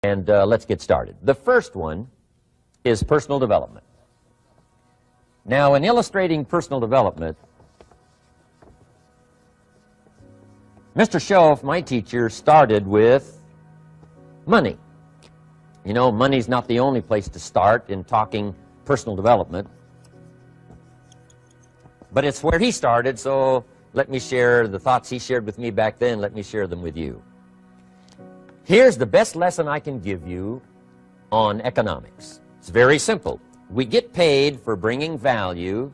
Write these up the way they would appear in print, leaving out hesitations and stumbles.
And let's get started. The first one is personal development. Now, in illustrating personal development, Mr. Schoaf, my teacher, started with money. You know, money's not the only place to start in talking personal development, but it's where he started, so let me share the thoughts he shared with me back then. Let me share them with you. Here's the best lesson I can give you on economics. It's very simple. We get paid for bringing value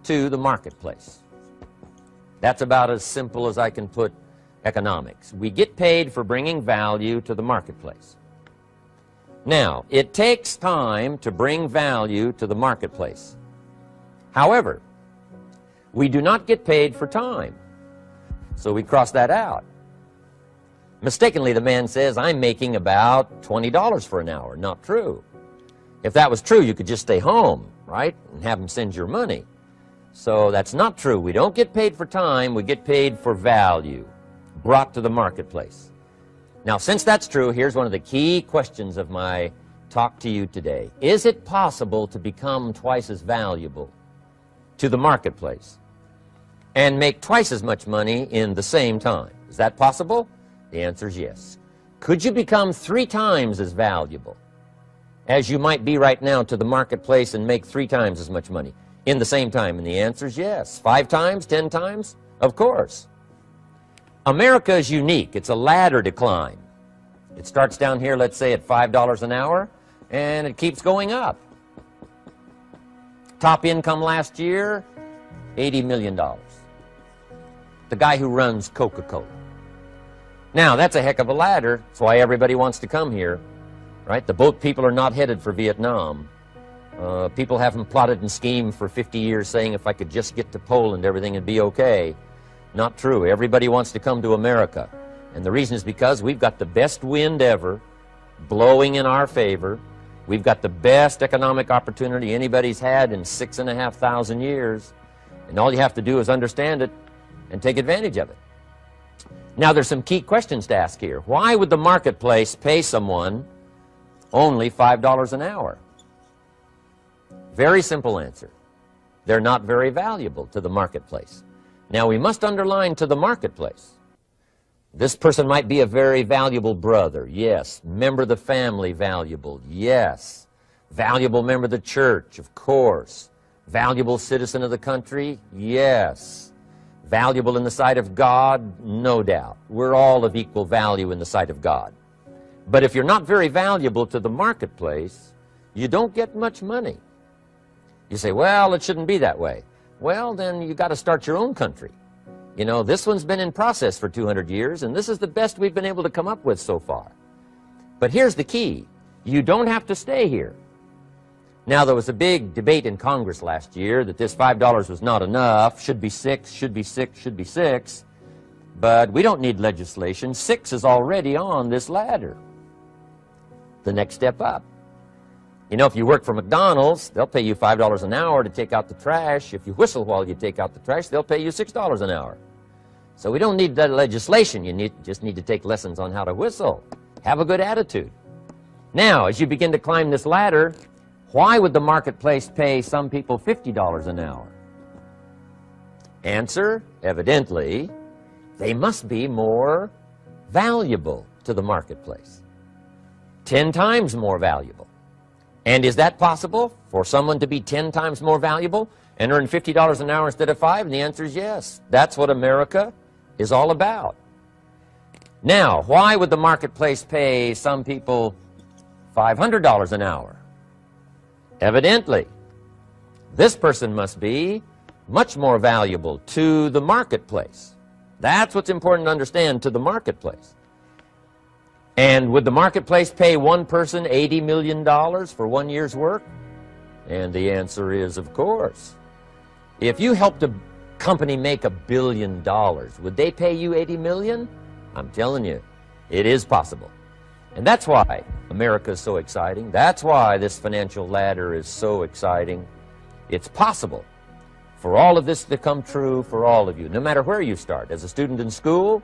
to the marketplace. That's about as simple as I can put economics. We get paid for bringing value to the marketplace. Now, it takes time to bring value to the marketplace. However, we do not get paid for time, so we cross that out. Mistakenly, the man says, I'm making about $20 for an hour. Not true. If that was true, you could just stay home, right, and have him send your money. So that's not true. We don't get paid for time. We get paid for value brought to the marketplace. Now, since that's true, here's one of the key questions of my talk to you today. Is it possible to become twice as valuable to the marketplace and make twice as much money in the same time? Is that possible? The answer is yes. Could you become 3 times as valuable as you might be right now to the marketplace and make 3 times as much money in the same time? And the answer is yes. 5 times? 10 times? Of course. America is unique. It's a ladder to climb. It starts down here, let's say, at $5 an hour, and it keeps going up. Top income last year, $80 million. The guy who runs Coca-Cola. Now, that's a heck of a ladder. That's why everybody wants to come here, right? The boat people are not headed for Vietnam. People haven't plotted and schemed for 50 years saying if I could just get to Poland, everything would be okay. Not true. Everybody wants to come to America. And the reason is because we've got the best wind ever blowing in our favor. We've got the best economic opportunity anybody's had in 6,500 years. And all you have to do is understand it and take advantage of it. Now, there's some key questions to ask here. Why would the marketplace pay someone only $5 an hour? Very simple answer. They're not very valuable to the marketplace. Now, we must underline to the marketplace. This person might be a very valuable brother, yes. Member of the family, valuable, yes. Valuable member of the church, of course. Valuable citizen of the country, yes. Valuable in the sight of God, no doubt. We're all of equal value in the sight of God. But if you're not very valuable to the marketplace, you don't get much money. You say, well, it shouldn't be that way. Well, then you got to start your own country. You know, this one's been in process for 200 years, and this is the best we've been able to come up with so far. But here's the key. You don't have to stay here. Now, there was a big debate in Congress last year that this $5 was not enough, should be 6, should be 6, should be 6. But we don't need legislation. 6 is already on this ladder. The next step up. You know, if you work for McDonald's, they'll pay you $5 an hour to take out the trash. If you whistle while you take out the trash, they'll pay you $6 an hour. So we don't need that legislation. You just need to take lessons on how to whistle. Have a good attitude. Now, as you begin to climb this ladder, why would the marketplace pay some people $50 an hour? Answer, evidently, they must be more valuable to the marketplace. 10 times more valuable. And is that possible for someone to be 10 times more valuable and earn $50 an hour instead of 5? And the answer is yes. That's what America is all about. Now, why would the marketplace pay some people $500 an hour? Evidently, this person must be much more valuable to the marketplace. That's what's important to understand, to the marketplace. And would the marketplace pay one person $80 million for 1 year's work? And the answer is, of course. If you helped a company make $1 billion, would they pay you $80 million? I'm telling you, it is possible. And that's why America is so exciting. That's why this financial ladder is so exciting. It's possible for all of this to come true for all of you, no matter where you start. As a student in school,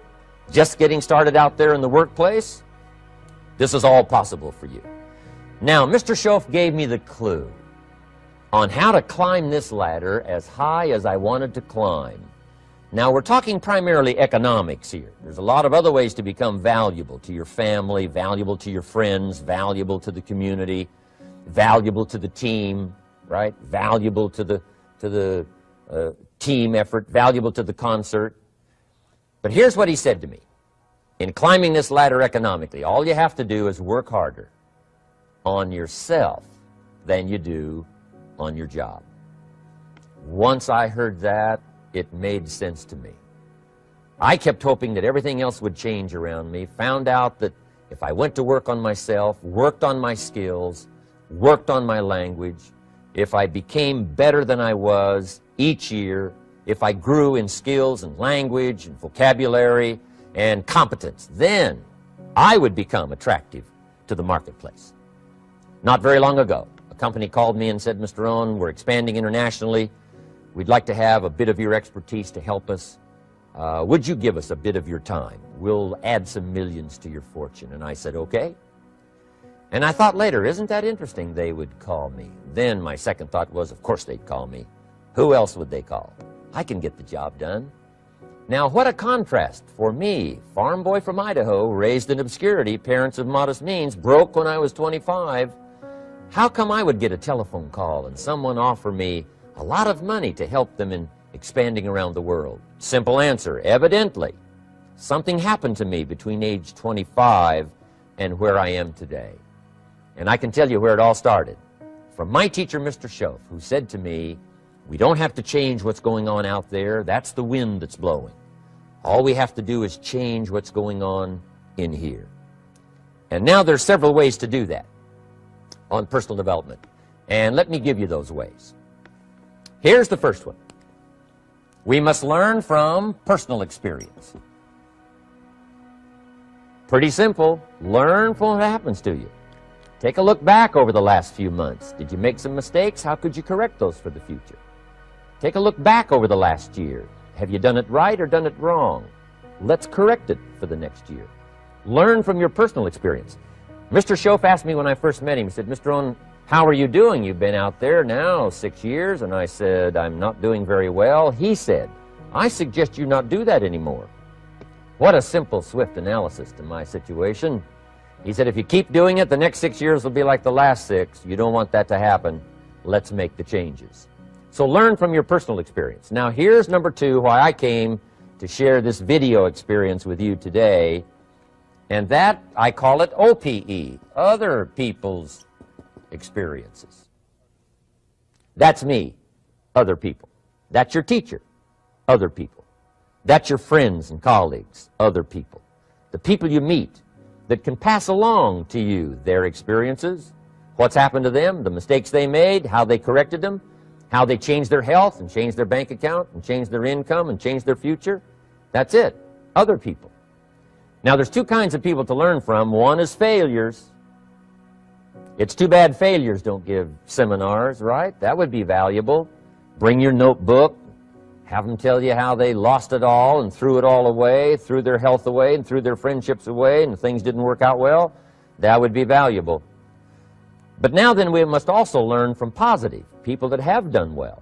just getting started out there in the workplace, This is all possible for you. Now, Mr. Schoaf gave me the clue on how to climb this ladder as high as I wanted to climb. Now, we're talking primarily economics here. There's a lot of other ways to become valuable to your family, valuable to your friends, valuable to the community, valuable to the team, right? Valuable to the team effort, valuable to the concert. But here's what he said to me. In climbing this ladder economically, all you have to do is work harder on yourself than you do on your job. Once I heard that, it made sense to me. I kept hoping that everything else would change around me, found out that if I went to work on myself, worked on my skills, worked on my language, if I became better than I was each year, if I grew in skills and language and vocabulary and competence, then I would become attractive to the marketplace. Not very long ago, a company called me and said, Mr. Rohn, we're expanding internationally. We'd like to have a bit of your expertise to help us. Would you give us a bit of your time? We'll add some millions to your fortune. And I said, okay. And I thought later, isn't that interesting they would call me? Then my second thought was, of course they'd call me. Who else would they call? I can get the job done. Now, what a contrast for me, farm boy from Idaho, raised in obscurity, parents of modest means, broke when I was 25. How come I would get a telephone call and someone offer me a lot of money to help them in expanding around the world? Simple answer, evidently. Something happened to me between age 25 and where I am today. And I can tell you where it all started. From my teacher, Mr. Schoaf, who said to me, we don't have to change what's going on out there. That's the wind that's blowing. All we have to do is change what's going on in here. And now there's several ways to do that on personal development. And let me give you those ways. Here's the first one. We must learn from personal experience. Pretty simple. Learn from what happens to you. Take a look back over the last few months. Did you make some mistakes? How could you correct those for the future? Take a look back over the last year. Have you done it right or done it wrong? Let's correct it for the next year. Learn from your personal experience. Mr. Schoaf asked me when I first met him, he said, Mr. Rohn, how are you doing? You've been out there now 6 years. And I said, I'm not doing very well. He said, I suggest you not do that anymore. What a simple, swift analysis to my situation. He said, if you keep doing it, the next 6 years will be like the last 6. You don't want that to happen. Let's make the changes. So learn from your personal experience. Now here's number 2, why I came to share this video experience with you today. And that, I call it OPE, other people's experiences. That's me, other people. That's your teacher, other people. That's your friends and colleagues, other people. The people you meet that can pass along to you their experiences, what's happened to them, the mistakes they made, how they corrected them, how they changed their health and changed their bank account and changed their income and changed their future. That's it, other people. Now there's 2 kinds of people to learn from. One is failures. It's too bad failures don't give seminars, right? That would be valuable. Bring your notebook, have them tell you how they lost it all and threw it all away, threw their health away and threw their friendships away and things didn't work out well. That would be valuable. But now then we must also learn from positive, people that have done well.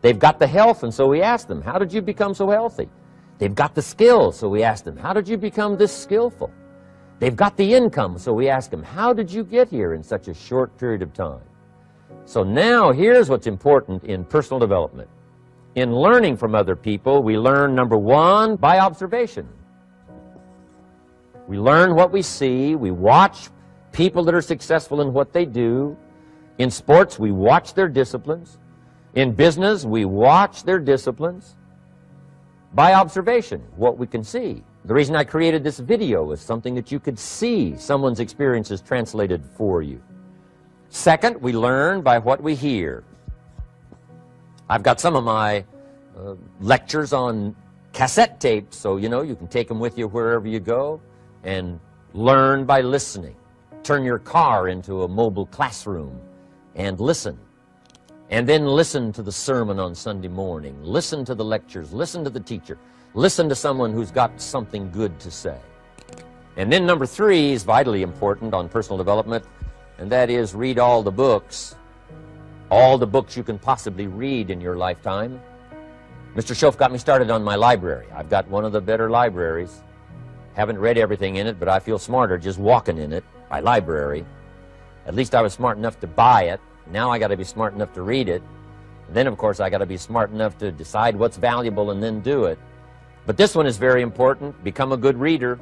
They've got the health, and so we ask them, how did you become so healthy? They've got the skills, so we ask them, how did you become this skillful? They've got the income, so we ask them, how did you get here in such a short period of time? So now here's what's important in personal development. In learning from other people, we learn, number 1, by observation. We learn what we see. We watch people that are successful in what they do. In sports, we watch their disciplines. In business, we watch their disciplines. By observation, what we can see. The reason I created this video was something that you could see someone's experiences translated for you. Second, we learn by what we hear. I've got some of my lectures on cassette tapes, so you know you can take them with you wherever you go and learn by listening. Turn your car into a mobile classroom and listen. And then listen to the sermon on Sunday morning. Listen to the lectures. Listen to the teacher. Listen to someone who's got something good to say. And then number 3 is vitally important on personal development, and that is read all the books you can possibly read in your lifetime. Mr. Schoaf got me started on my library. I've got one of the better libraries. Haven't read everything in it, but I feel smarter just walking in it. My library. At least I was smart enough to buy it. Now I got to be smart enough to read it. And then, of course, I got to be smart enough to decide what's valuable and then do it. But this one is very important. Become a good reader.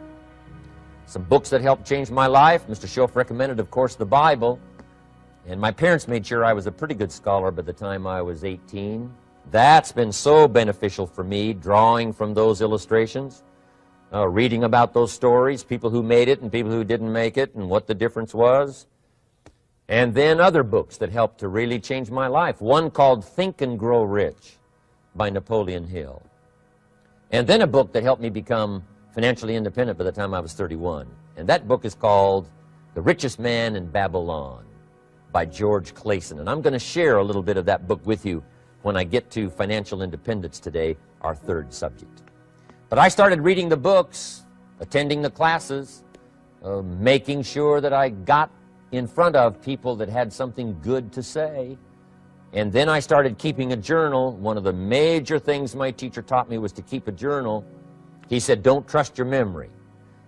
Some books that helped change my life. Mr. Schoaf recommended, of course, the Bible. And my parents made sure I was a pretty good scholar by the time I was 18. That's been so beneficial for me, drawing from those illustrations, reading about those stories, people who made it and people who didn't make it, and what the difference was. And then other books that helped to really change my life. One called Think and Grow Rich by Napoleon Hill. And then a book that helped me become financially independent by the time I was 31. And that book is called The Richest Man in Babylon by George Clason. And I'm going to share a little bit of that book with you when I get to financial independence today, our 3rd subject. But I started reading the books, attending the classes, making sure that I got in front of people that had something good to say. And then I started keeping a journal. One of the major things my teacher taught me was to keep a journal. He said, don't trust your memory.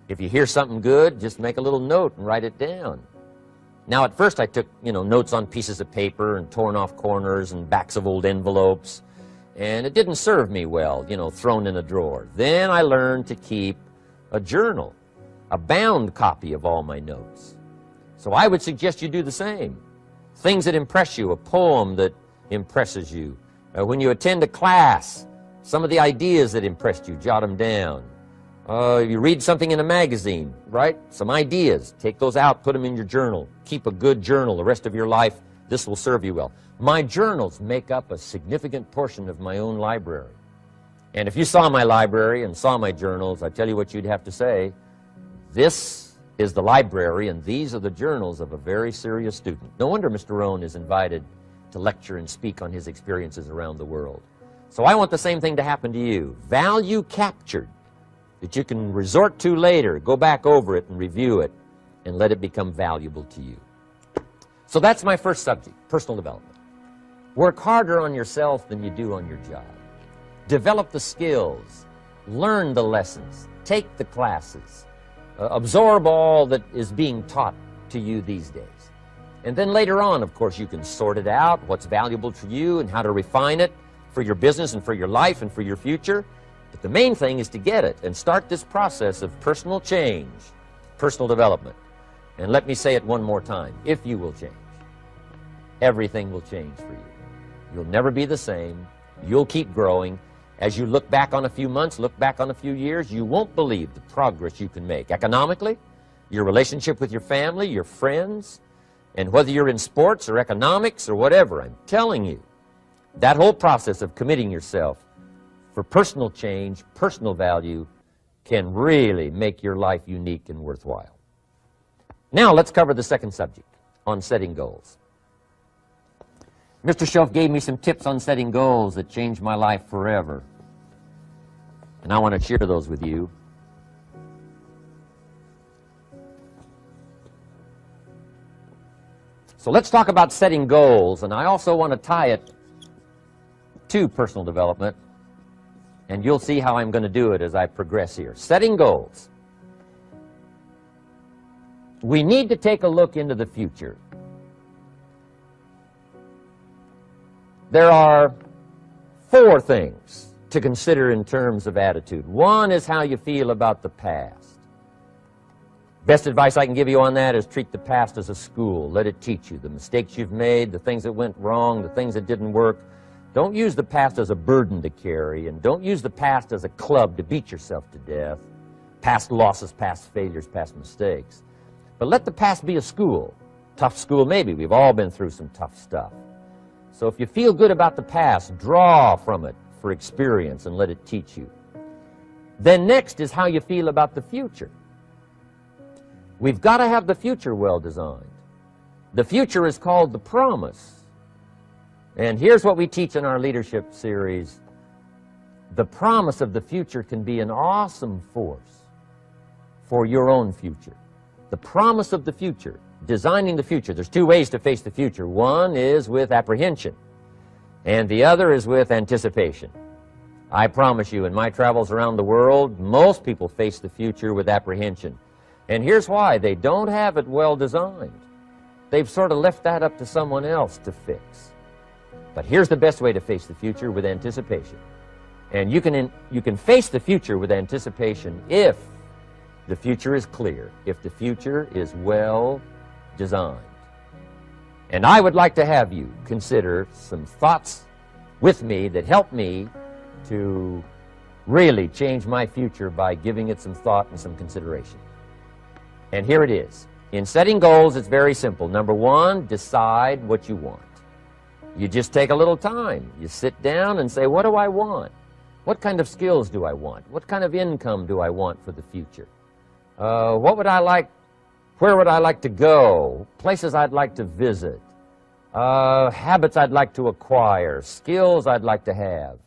If you hear something good, just make a little note and write it down. Now, at first I took, notes on pieces of paper and torn off corners and backs of old envelopes. And it didn't serve me well, thrown in a drawer. Then I learned to keep a journal, a bound copy of all my notes. So I would suggest you do the same. Things that impress you, a poem that impresses you. When you attend a class, some of the ideas that impressed you, jot them down. You read something in a magazine, right? Some ideas. Take those out, put them in your journal. Keep a good journal the rest of your life. This will serve you well. My journals make up a significant portion of my own library. And if you saw my library and saw my journals, I tell you what you'd have to say. This is the library, and these are the journals of a very serious student. No wonder Mr. Rohn is invited to lecture and speak on his experiences around the world. So I want the same thing to happen to you. Value captured that you can resort to later, go back over it and review it, and let it become valuable to you. So that's my first subject, personal development. Work harder on yourself than you do on your job. Develop the skills, learn the lessons, take the classes, absorb all that is being taught to you these days. And then later on, of course, you can sort it out, what's valuable to you and how to refine it for your business and for your life and for your future. But the main thing is to get it and start this process of personal change, personal development. And let me say it one more time. If you will change, everything will change for you. You'll never be the same. You'll keep growing. As you look back on a few months, look back on a few years, you won't believe the progress you can make. Economically, your relationship with your family, your friends, and whether you're in sports or economics or whatever, I'm telling you, that whole process of committing yourself for personal change, personal value, can really make your life unique and worthwhile. Now let's cover the 2nd subject, on setting goals. Mr. Schoaf gave me some tips on setting goals that changed my life forever. And I want to share those with you. So let's talk about setting goals, and I also want to tie it to personal development, and you'll see how I'm going to do it as I progress here. Setting goals. We need to take a look into the future. There are 4 things to consider in terms of attitude. One is how you feel about the past. Best advice I can give you on that is treat the past as a school. Let it teach you the mistakes you've made, the things that went wrong, the things that didn't work. Don't use the past as a burden to carry, and don't use the past as a club to beat yourself to death. Past losses, past failures, past mistakes. But let the past be a school. Tough school maybe. We've all been through some tough stuff. So if you feel good about the past, draw from it for experience and let it teach you. Then next is how you feel about the future. We've got to have the future well designed. The future is called the promise. And here's what we teach in our leadership series. The promise of the future can be an awesome force for your own future. The promise of the future, designing the future. There's two ways to face the future. One is with apprehension, and the other is with anticipation. I promise you, in my travels around the world, most people face the future with apprehension. And here's why. They don't have it well designed. They've sort of left that up to someone else to fix. But here's the best way to face the future, with anticipation. And you can face the future with anticipation if the future is clear, if the future is well designed. And I would like to have you consider some thoughts with me that help me to really change my future by giving it some thought and some consideration. And here it is. In setting goals, it's very simple. Number one, decide what you want. You just take a little time. You sit down and say, what do I want? What kind of skills do I want? What kind of income do I want for the future? What would I like? Where would I like to go? Places I'd like to visit? Habits I'd like to acquire? Skills I'd like to have?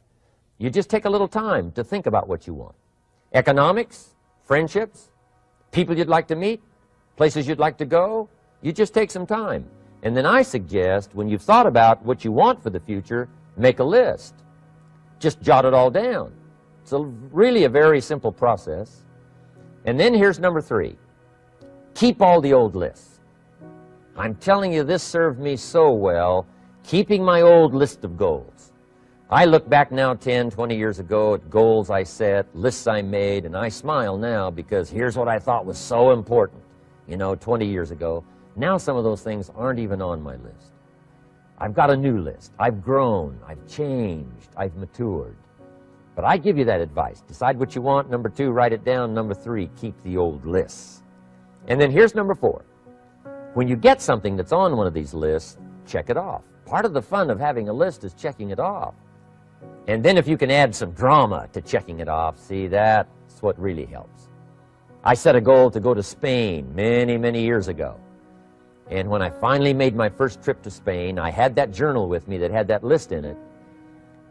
You just take a little time to think about what you want. Economics, friendships, people you'd like to meet, places you'd like to go. You just take some time. And then I suggest, when you've thought about what you want for the future, make a list. Just jot it all down. It's really a very simple process. And then here's number three. Keep all the old lists. I'm telling you, this served me so well, keeping my old list of goals. I look back now 10, 20 years ago at goals I set, lists I made, and I smile now because here's what I thought was so important, 20 years ago. Now some of those things aren't even on my list. I've got a new list. I've grown. I've changed. I've matured. But I give you that advice. Decide what you want. Number two, write it down. Number three, keep the old lists. And then here's number four. When you get something that's on one of these lists, check it off. Part of the fun of having a list is checking it off. And then if you can add some drama to checking it off, see, that's what really helps. I set a goal to go to Spain many, many years ago. And when I finally made my first trip to Spain, I had that journal with me that had that list in it.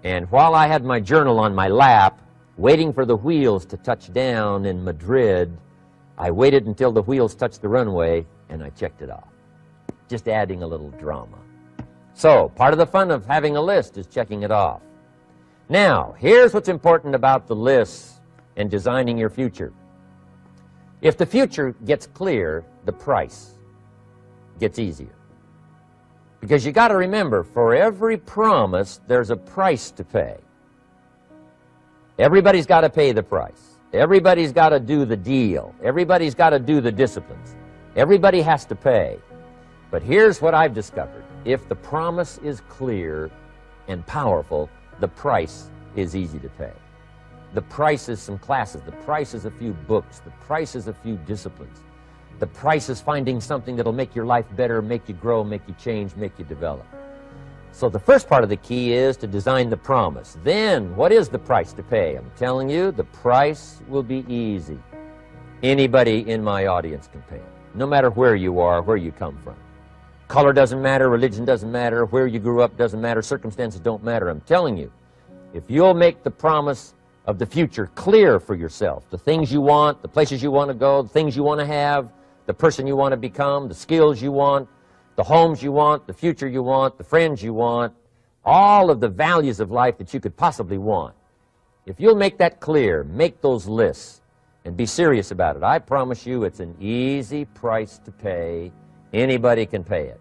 And while I had my journal on my lap, waiting for the wheels to touch down in Madrid, I waited until the wheels touched the runway, and I checked it off. Just adding a little drama. So, part of the fun of having a list is checking it off. Now, here's what's important about the lists and designing your future. If the future gets clear, the price gets easier. Because you got to remember, for every promise, there's a price to pay. Everybody's got to pay the price. Everybody's got to do the deal. Everybody's got to do the disciplines. Everybody has to pay. But here's what I've discovered. If the promise is clear and powerful, the price is easy to pay. The price is some classes. The price is a few books. The price is a few disciplines. The price is finding something that'll make your life better, make you grow, make you change, make you develop. So the first part of the key is to design the promise. Then, what is the price to pay? I'm telling you, the price will be easy. Anybody in my audience can pay it, no matter where you are, where you come from. Color doesn't matter, religion doesn't matter, where you grew up doesn't matter, circumstances don't matter. I'm telling you, if you'll make the promise of the future clear for yourself, the things you want, the places you want to go, the things you want to have, the person you want to become, the skills you want, the homes you want, the future you want, the friends you want, all of the values of life that you could possibly want. If you'll make that clear, make those lists, and be serious about it, I promise you it's an easy price to pay. Anybody can pay it.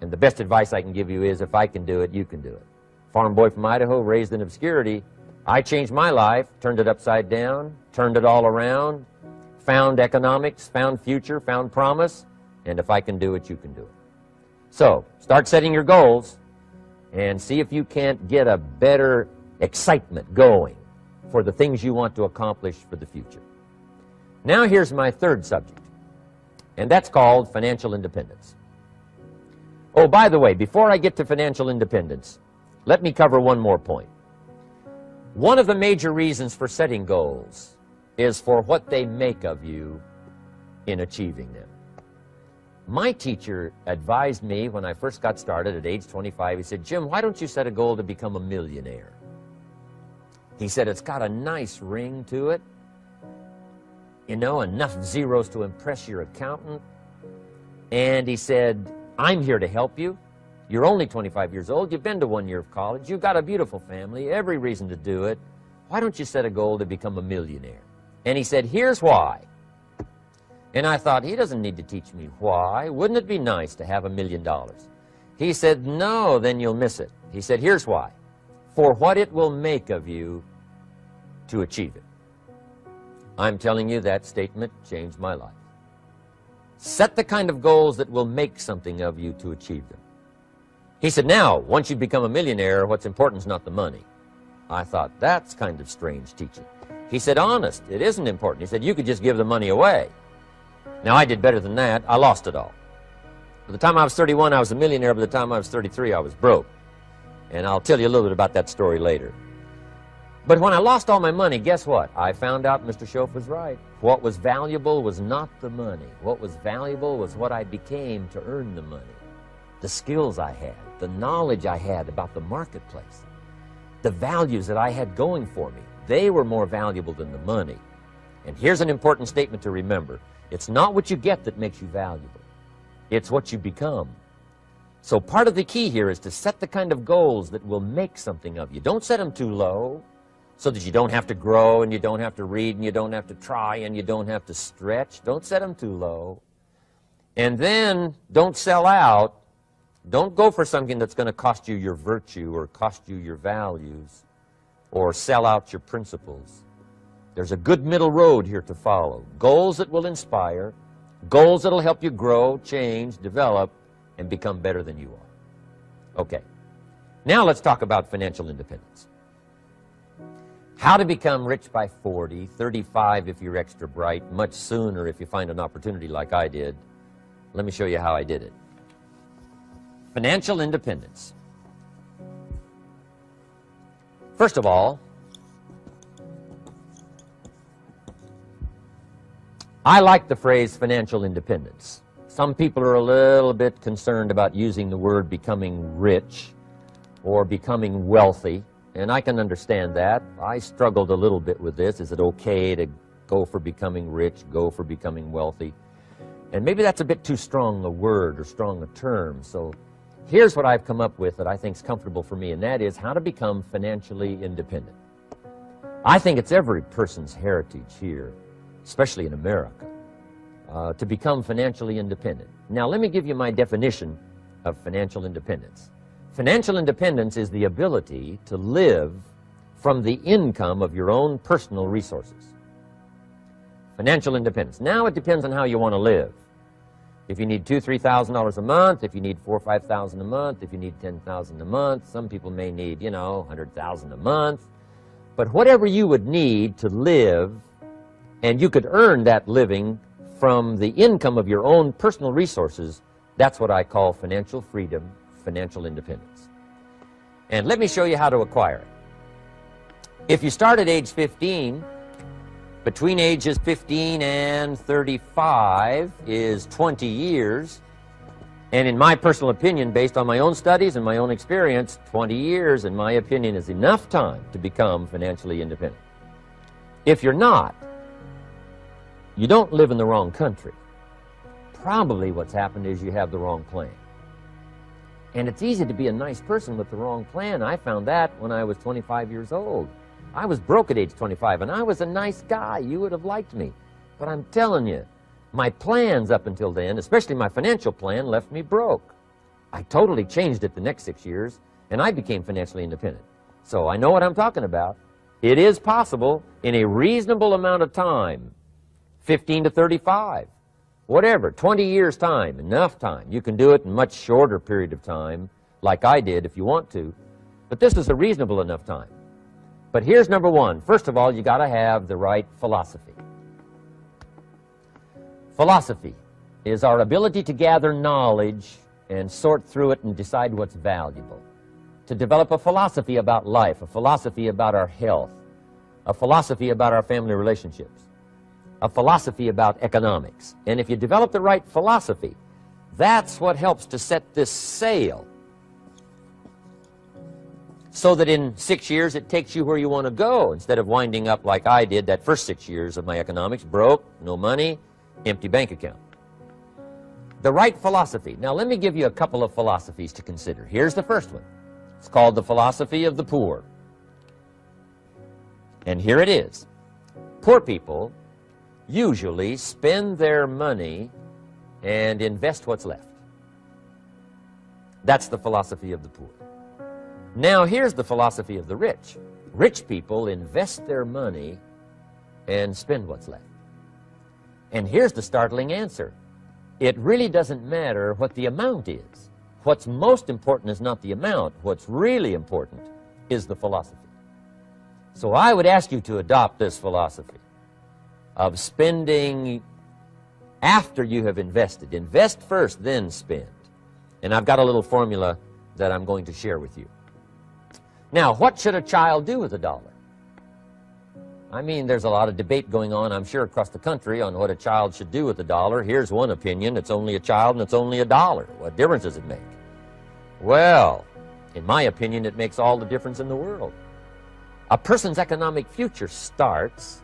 And the best advice I can give you is, if I can do it, you can do it. Farm boy from Idaho, raised in obscurity, I changed my life, turned it upside down, turned it all around, found economics, found future, found promise, and if I can do it, you can do it. So, start setting your goals and see if you can't get a better excitement going for the things you want to accomplish for the future. Now here's my third subject, and that's called financial independence. Oh, by the way, before I get to financial independence, let me cover one more point. One of the major reasons for setting goals is for what they make of you in achieving them. My teacher advised me when I first got started at age 25, he said, Jim, why don't you set a goal to become a millionaire? He said, it's got a nice ring to it. you know, enough zeros to impress your accountant. And he said, I'm here to help you. You're only 25 years old. You've been to 1 year of college. You've got a beautiful family, every reason to do it. Why don't you set a goal to become a millionaire? And he said, here's why. And I thought, he doesn't need to teach me why. Wouldn't it be nice to have $1 million? He said, no, then you'll miss it. He said, here's why. For what it will make of you to achieve it. I'm telling you, that statement changed my life. Set the kind of goals that will make something of you to achieve them. He said, now, once you become a millionaire, what's important is not the money. I thought, that's kind of strange teaching. He said, honest, it isn't important. He said, you could just give the money away. Now, I did better than that. I lost it all. By the time I was 31, I was a millionaire. By the time I was 33, I was broke. And I'll tell you a little bit about that story later. But when I lost all my money, guess what? I found out Mr. Schoaf was right. What was valuable was not the money. What was valuable was what I became to earn the money. The skills I had, the knowledge I had about the marketplace, the values that I had going for me. They were more valuable than the money. And here's an important statement to remember. It's not what you get that makes you valuable. It's what you become. So part of the key here is to set the kind of goals that will make something of you. Don't set them too low so that you don't have to grow and you don't have to read and you don't have to try and you don't have to stretch. Don't set them too low. And then don't sell out. Don't go for something that's going to cost you your virtue or cost you your values or sell out your principles. There's a good middle road here to follow. Goals that will inspire, goals that will help you grow, change, develop, and become better than you are. Okay, now let's talk about financial independence. How to become rich by 40, 35 if you're extra bright, much sooner if you find an opportunity like I did. Let me show you how I did it. Financial independence. First of all, I like the phrase financial independence. Some people are a little bit concerned about using the word becoming rich or becoming wealthy, and I can understand that. I struggled a little bit with this. Is it okay to go for becoming rich, go for becoming wealthy? And maybe that's a bit too strong a word or strong a term. So here's what I've come up with that I think is comfortable for me, and that is how to become financially independent. I think it's every person's heritage here, especially in America, to become financially independent. Now, let me give you my definition of financial independence. Financial independence is the ability to live from the income of your own personal resources. Financial independence. Now it depends on how you want to live. If you need $2,000, $3,000 a month, if you need $4,000 or $5,000 a month, if you need $10,000 a month, some people may need, you know, $100,000 a month. But whatever you would need to live, and you could earn that living from the income of your own personal resources, that's what I call financial freedom, financial independence. And let me show you how to acquire it. If you start at age 15, between ages 15 and 35 is 20 years. And in my personal opinion, based on my own studies and my own experience, 20 years, in my opinion, is enough time to become financially independent. If you're not, you don't live in the wrong country. Probably what's happened is you have the wrong plan. And it's easy to be a nice person with the wrong plan. I found that when I was 25 years old. I was broke at age 25, and I was a nice guy. You would have liked me. But I'm telling you, my plans up until then, especially my financial plan, left me broke. I totally changed it the next 6 years, and I became financially independent. So I know what I'm talking about. It is possible in a reasonable amount of time, 15 to 35, whatever, 20 years' time, enough time. You can do it in a much shorter period of time, like I did if you want to. But this is a reasonable enough time. But here's number one. First of all, you got to have the right philosophy. Philosophy is our ability to gather knowledge and sort through it and decide what's valuable. To develop a philosophy about life, a philosophy about our health, a philosophy about our family relationships, a philosophy about economics. And if you develop the right philosophy, that's what helps to set this sail so that in 6 years it takes you where you want to go, instead of winding up like I did that first 6 years of my economics, broke, no money, empty bank account. The right philosophy. Now let me give you a couple of philosophies to consider. Here's the first one. It's called the philosophy of the poor. And here it is. Poor people usually spend their money and invest what's left. That's the philosophy of the poor. Now here's the philosophy of the rich. Rich people invest their money and spend what's left. And here's the startling answer. It really doesn't matter what the amount is. What's most important is not the amount. What's really important is the philosophy. So I would ask you to adopt this philosophy of spending after you have invested. Invest first, then spend. And I've got a little formula that I'm going to share with you. Now, what should a child do with $1? I mean, there's a lot of debate going on, I'm sure, across the country on what a child should do with $1. Here's one opinion. It's only a child and it's only $1. What difference does it make? Well, in my opinion, it makes all the difference in the world. A person's economic future starts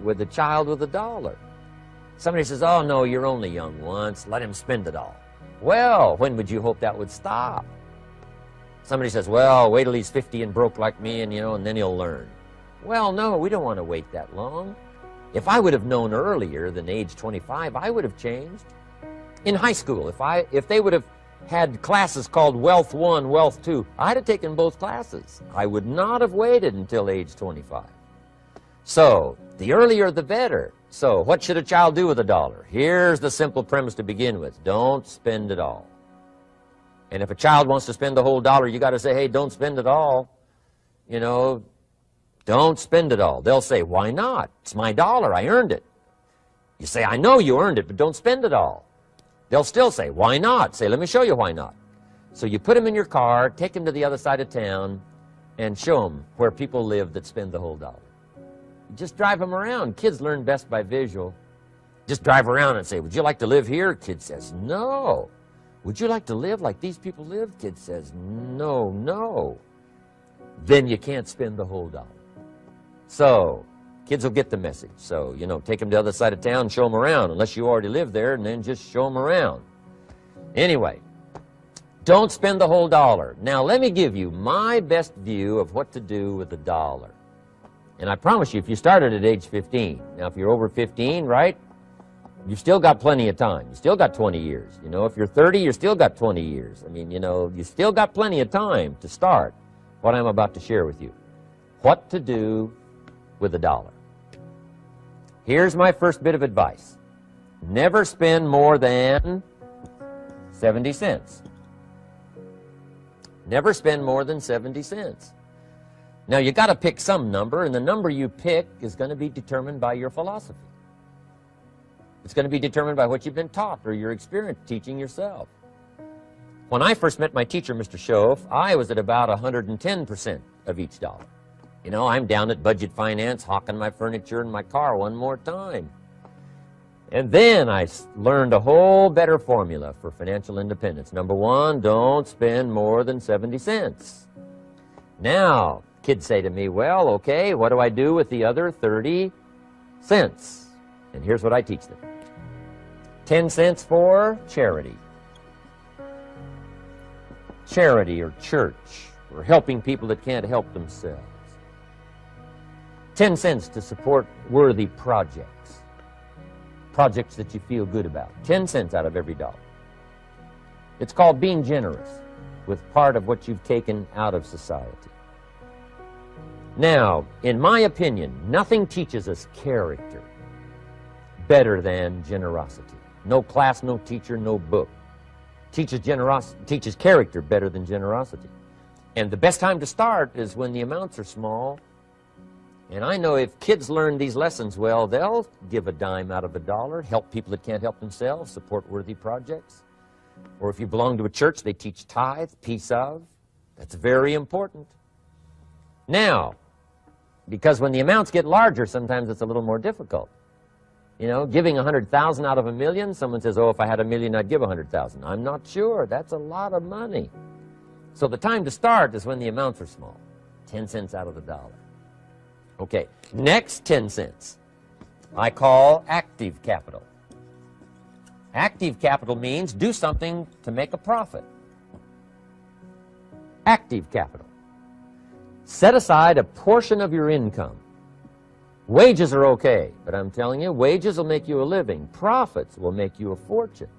with a child with $1. Somebody says, oh, no, you're only young once. Let him spend it all. Well, when would you hope that would stop? Somebody says, well, wait till he's 50 and broke like me, and, and then he'll learn. Well, no, we don't want to wait that long. If I would have known earlier than age 25, I would have changed. In high school, if they would have had classes called Wealth 1, Wealth 2, I'd have taken both classes. I would not have waited until age 25. So, the earlier the better. So, what should a child do with $1? Here's the simple premise to begin with. Don't spend it all. And if a child wants to spend the whole $1, you got to say, hey, don't spend it all. Don't spend it all. They'll say, why not? It's my $1. I earned it. You say, I know you earned it, but don't spend it all. They'll still say, why not? Say, let me show you why not. So you put them in your car, take them to the other side of town, and show them where people live that spend the whole $1. Just drive them around. Kids learn best by visual. Just drive around and say, would you like to live here? Kid says, no. Would you like to live like these people live? Kid says, no, no. Then you can't spend the whole $1. So, kids will get the message. So, take them to the other side of town, show them around, unless you already live there, and then just show them around. Anyway, don't spend the whole $1. Now, let me give you my best view of what to do with $1. And I promise you, if you started at age 15, now if you're over 15, right, you've still got plenty of time. You still got 20 years. If you're 30, you've still got 20 years. I mean, you still got plenty of time to start what I'm about to share with you. What to do with $1. Here's my first bit of advice. Never spend more than 70 cents. Never spend more than 70 cents. Now, you got to pick some number, and the number you pick is going to be determined by your philosophy. It's going to be determined by what you've been taught or your experience teaching yourself. When I first met my teacher, Mr. Schoaf, I was at about 110% of each $1. I'm down at budget finance, hawking my furniture and my car one more time. And then I learned a whole better formula for financial independence. Number one, don't spend more than 70 cents. Now, kids say to me, well, okay, what do I do with the other 30 cents? And here's what I teach them. 10 cents for charity. Charity or church, or helping people that can't help themselves. 10 cents to support worthy projects. Projects that you feel good about. 10 cents out of every $1. It's called being generous with part of what you've taken out of society. Now, in my opinion, nothing teaches us character better than generosity. No class, no teacher, no book teaches character better than generosity. And the best time to start is when the amounts are small. And I know if kids learn these lessons well, they'll give a dime out of $1, help people that can't help themselves, support worthy projects. Or if you belong to a church, they teach tithe, piece of. That's very important. Now, because when the amounts get larger, sometimes it's a little more difficult. Giving 100,000 out of $1 million, someone says, oh, if I had $1 million, I'd give 100,000. I'm not sure. That's a lot of money. So the time to start is when the amounts are small. 10 cents out of the dollar. Okay, next 10 cents I call active capital. Active capital means do something to make a profit. Active capital. Set aside a portion of your income. Wages are okay, but I'm telling you, wages will make you a living. Profits will make you a fortune.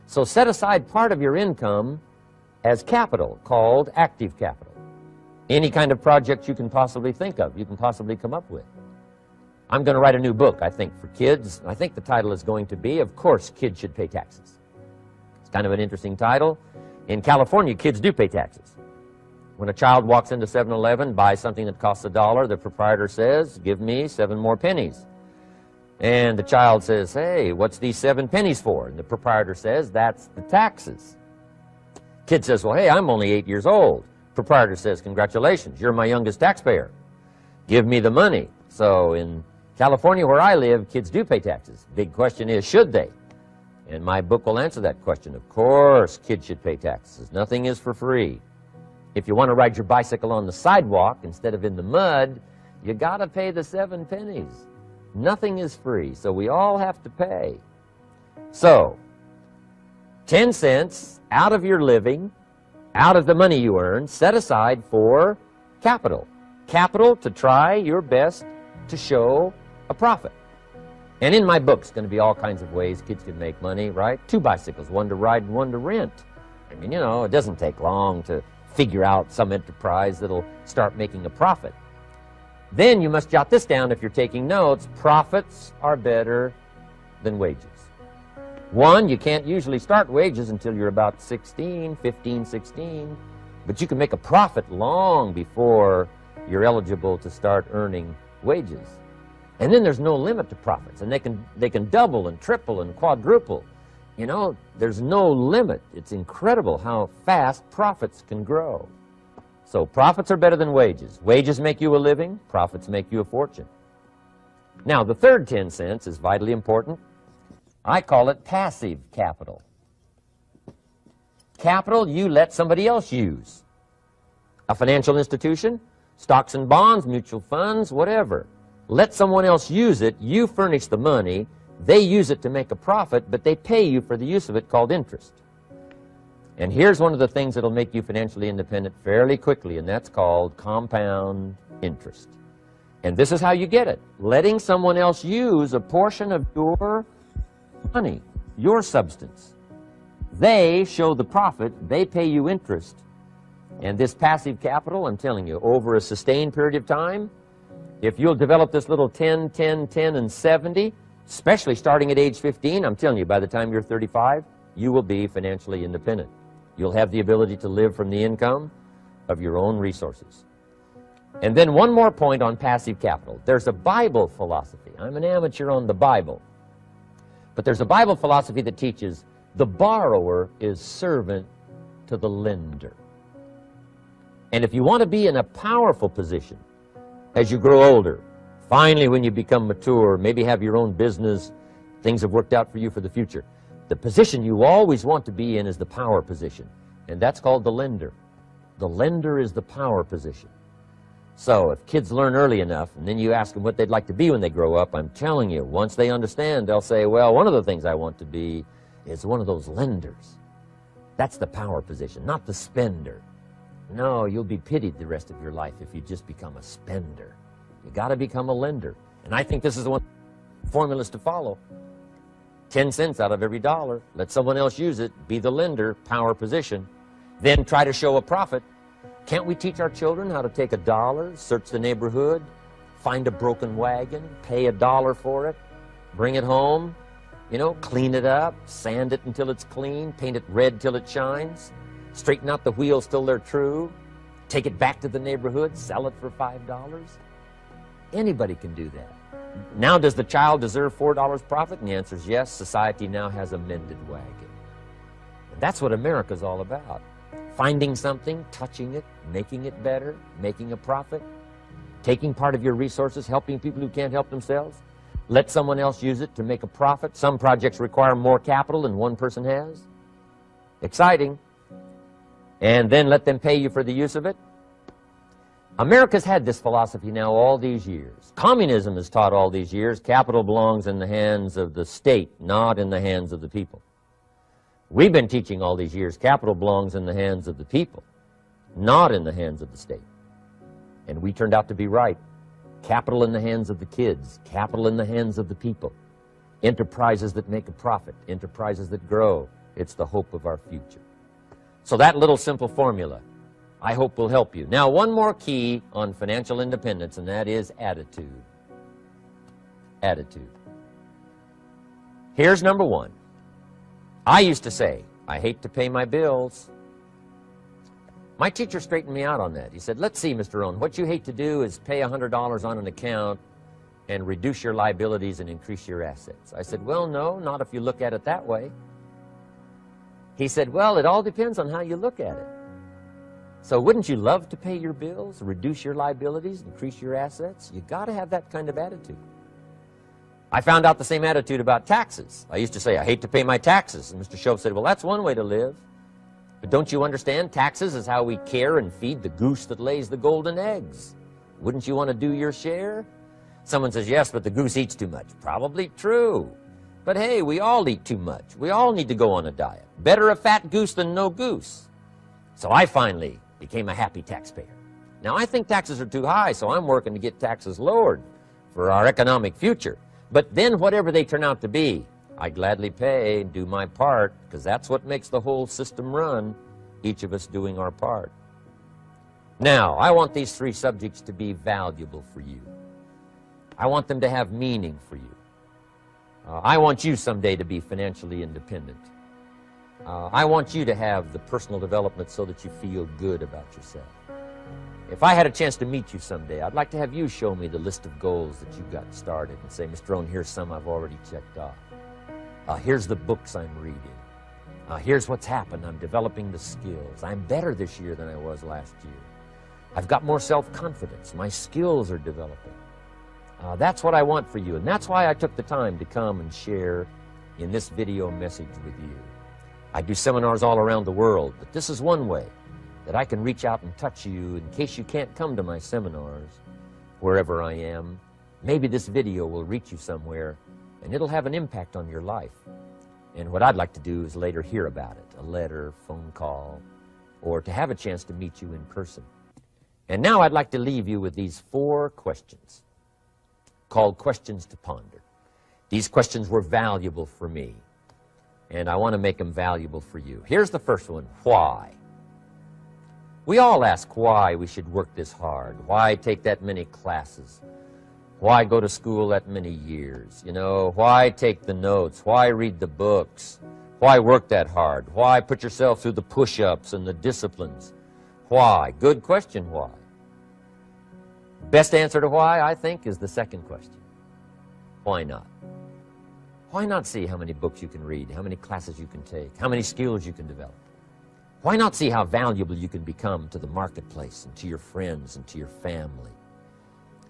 So set aside part of your income as capital, called active capital. Any kind of project you can possibly think of, you can possibly come up with. I'm going to write a new book, I think, for kids. I think the title is going to be, Of Course, Kids Should Pay Taxes. It's kind of an interesting title. In California, kids do pay taxes. When a child walks into 7-Eleven, buys something that costs $1, the proprietor says, give me 7 more pennies. And the child says, hey, what's these 7 pennies for? And the proprietor says, that's the taxes. Kid says, well, hey, I'm only 8 years old. Proprietor says, congratulations, you're my youngest taxpayer. Give me the money. So in California, where I live, kids do pay taxes. Big question is, should they? And my book will answer that question. Of course, kids should pay taxes. Nothing is for free. If you want to ride your bicycle on the sidewalk instead of in the mud, you got to pay the 7 pennies. Nothing is free, so we all have to pay. So, 10 cents out of your living, out of the money you earn, set aside for capital. Capital to try your best to show a profit. And in my book, it's going to be all kinds of ways kids can make money, right? 2 bicycles, one to ride and one to rent. I mean, you know, it doesn't take long to figure out some enterprise that'll start making a profit. Then you must jot this down if you're taking notes. Profits are better than wages. 1, you can't usually start wages until you're about 16, 15, 16, but you can make a profit long before you're eligible to start earning wages. And then there's no limit to profits, and they can double and triple and quadruple. You know, there's no limit. It's incredible how fast profits can grow. So profits are better than wages. Wages make you a living, profits make you a fortune. Now, the third 10 cents is vitally important. I call it passive capital. Capital you let somebody else use. A financial institution, stocks and bonds, mutual funds, whatever. Let someone else use it. You furnish the money. They use it to make a profit, but they pay you for the use of it, called interest. And here's one of the things that'll make you financially independent fairly quickly, and that's called compound interest. And this is how you get it. Letting someone else use a portion of your money, your substance. They show the profit, they pay you interest. And this passive capital, I'm telling you, over a sustained period of time, if you'll develop this little 10, 10, 10, and 70, especially starting at age 15, I'm telling you, by the time you're 35, you will be financially independent. You'll have the ability to live from the income of your own resources. And then one more point on passive capital. There's a Bible philosophy. I'm an amateur on the Bible. But there's a Bible philosophy that teaches the borrower is servant to the lender. And if you want to be in a powerful position as you grow older, finally when you become mature, maybe have your own business, things have worked out for you for the future, the position you always want to be in is the power position, and that's called the lender. The lender is the power position. So if kids learn early enough, and then you ask them what they'd like to be when they grow up, I'm telling you, once they understand, they'll say, well, one of the things I want to be is one of those lenders. That's the power position, not the spender. No, you'll be pitied the rest of your life if you just become a spender. You got to become a lender. And I think this is the one formulas to follow. 10 cents out of every dollar. Let someone else use it. Be the lender, power position. Then try to show a profit. Can't we teach our children how to take $1, search the neighborhood, find a broken wagon, pay $1 for it, bring it home, you know, clean it up, sand it until it's clean, paint it red till it shines, straighten out the wheels till they're true, take it back to the neighborhood, sell it for $5? Anybody can do that. Now, does the child deserve $4 profit? And the answer is yes. Society now has a mended wagon. And that's what America's all about. Finding something, touching it, making it better, making a profit, taking part of your resources, helping people who can't help themselves. Let someone else use it to make a profit. Some projects require more capital than one person has. Exciting. and then let them pay you for the use of it? America's had this philosophy now all these years. Communism has taught all these years capital belongs in the hands of the state, not in the hands of the people. We've been teaching all these years capital belongs in the hands of the people, not in the hands of the state. And we turned out to be right. Capital in the hands of the kids, capital in the hands of the people. Enterprises that make a profit, enterprises that grow. It's the hope of our future. So that little simple formula, I hope, will help you. Now, one more key on financial independence, and that is attitude. Attitude. Here's number one. I used to say, I hate to pay my bills. My teacher straightened me out on that. He said, let's see, Mr. Rohn, what you hate to do is pay $100 on an account and reduce your liabilities and increase your assets. I said, well, no, not if you look at it that way. He said, well, it all depends on how you look at it. So wouldn't you love to pay your bills, reduce your liabilities, increase your assets? You got to have that kind of attitude. I found out the same attitude about taxes. I used to say, I hate to pay my taxes. And Mr. Shoaff said, well, that's one way to live. But don't you understand? Taxes is how we care and feed the goose that lays the golden eggs. Wouldn't you want to do your share? Someone says, yes, but the goose eats too much. Probably true. But hey, we all eat too much. We all need to go on a diet. Better a fat goose than no goose. So I finally became a happy taxpayer. Now, I think taxes are too high, so I'm working to get taxes lowered for our economic future. But then whatever they turn out to be, I gladly pay and do my part, because that's what makes the whole system run, each of us doing our part. Now, I want these three subjects to be valuable for you. I want them to have meaning for you. I want you someday to be financially independent. I want you to have the personal development so that you feel good about yourself. If I had a chance to meet you someday, I'd like to have you show me the list of goals that you got started and say, Mr. Rohn, here's some I've already checked off. Here's the books I'm reading. Here's what's happened. I'm developing the skills. I'm better this year than I was last year. I've got more self-confidence. My skills are developing. That's what I want for you, and that's why I took the time to come and share in this video message with you. I do seminars all around the world, but this is one way that I can reach out and touch you in case you can't come to my seminars, wherever I am. Maybe this video will reach you somewhere, and it'll have an impact on your life. And what I'd like to do is later hear about it, a letter, phone call, or to have a chance to meet you in person. And now I'd like to leave you with these 4 questions called Questions to Ponder. These questions were valuable for me, and I want to make them valuable for you. Here's the first one, why? We all ask why we should work this hard, why take that many classes, why go to school that many years, you know, why take the notes, why read the books, why work that hard, why put yourself through the push-ups and the disciplines, why? Good question, why? Best answer to why, I think, is the second question. Why not? Why not see how many books you can read, how many classes you can take, how many skills you can develop? Why not see how valuable you can become to the marketplace and to your friends and to your family?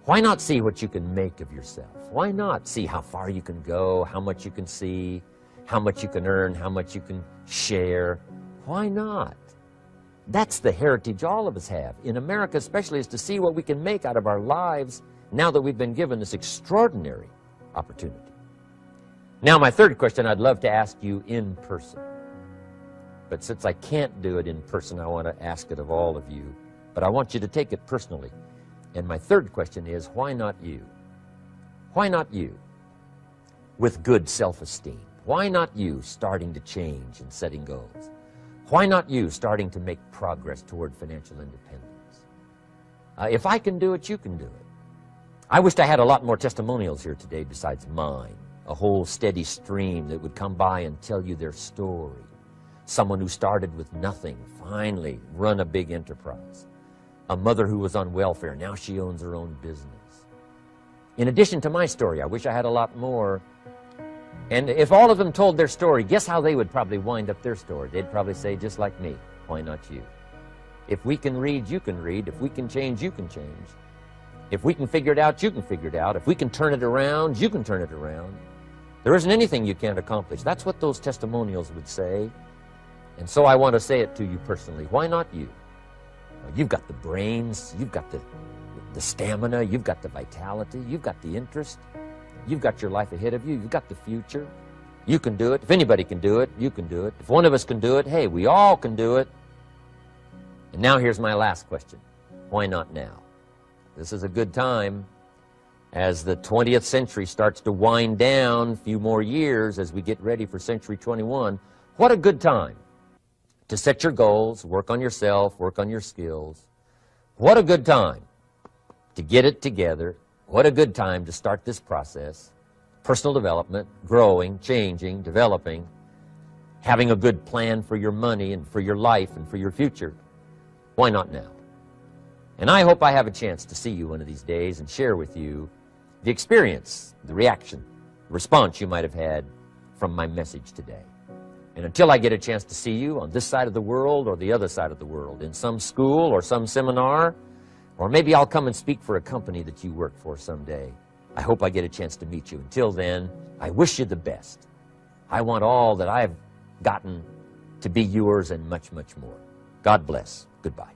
Why not see what you can make of yourself? Why not see how far you can go, how much you can see, how much you can earn, how much you can share? Why not? That's the heritage all of us have, in America especially, is to see what we can make out of our lives now that we've been given this extraordinary opportunity. Now, my third question I'd love to ask you in person. But since I can't do it in person, I want to ask it of all of you. But I want you to take it personally. And my third question is, why not you? Why not you with good self-esteem? Why not you starting to change and setting goals? Why not you starting to make progress toward financial independence? If I can do it, you can do it. I wished I had a lot more testimonials here today besides mine. A whole steady stream that would come by and tell you their story. Someone who started with nothing, finally run a big enterprise. A mother who was on welfare, now she owns her own business. In addition to my story, I wish I had a lot more. And if all of them told their story, guess how they would probably wind up their story? They'd probably say, just like me, why not you? If we can read, you can read. If we can change, you can change. If we can figure it out, you can figure it out. If we can turn it around, you can turn it around. There isn't anything you can't accomplish. That's what those testimonials would say. And so I want to say it to you personally. Why not you? You've got the brains, you've got the stamina, you've got the vitality, you've got the interest, you've got your life ahead of you, you've got the future. You can do it. If anybody can do it, you can do it. If one of us can do it, hey, we all can do it. And now here's my last question. Why not now? This is a good time as the 20th century starts to wind down, a few more years as we get ready for century 21. What a good time to set your goals, work on yourself, work on your skills. What a good time to get it together. What a good time to start this process. Personal development, growing, changing, developing, having a good plan for your money and for your life and for your future. Why not now? And I hope I have a chance to see you one of these days and share with you the experience, the reaction, the response you might have had from my message today. And until I get a chance to see you on this side of the world or the other side of the world, in some school or some seminar, or maybe I'll come and speak for a company that you work for someday, I hope I get a chance to meet you. Until then, I wish you the best. I want all that I've gotten to be yours and much, much more. God bless. Goodbye.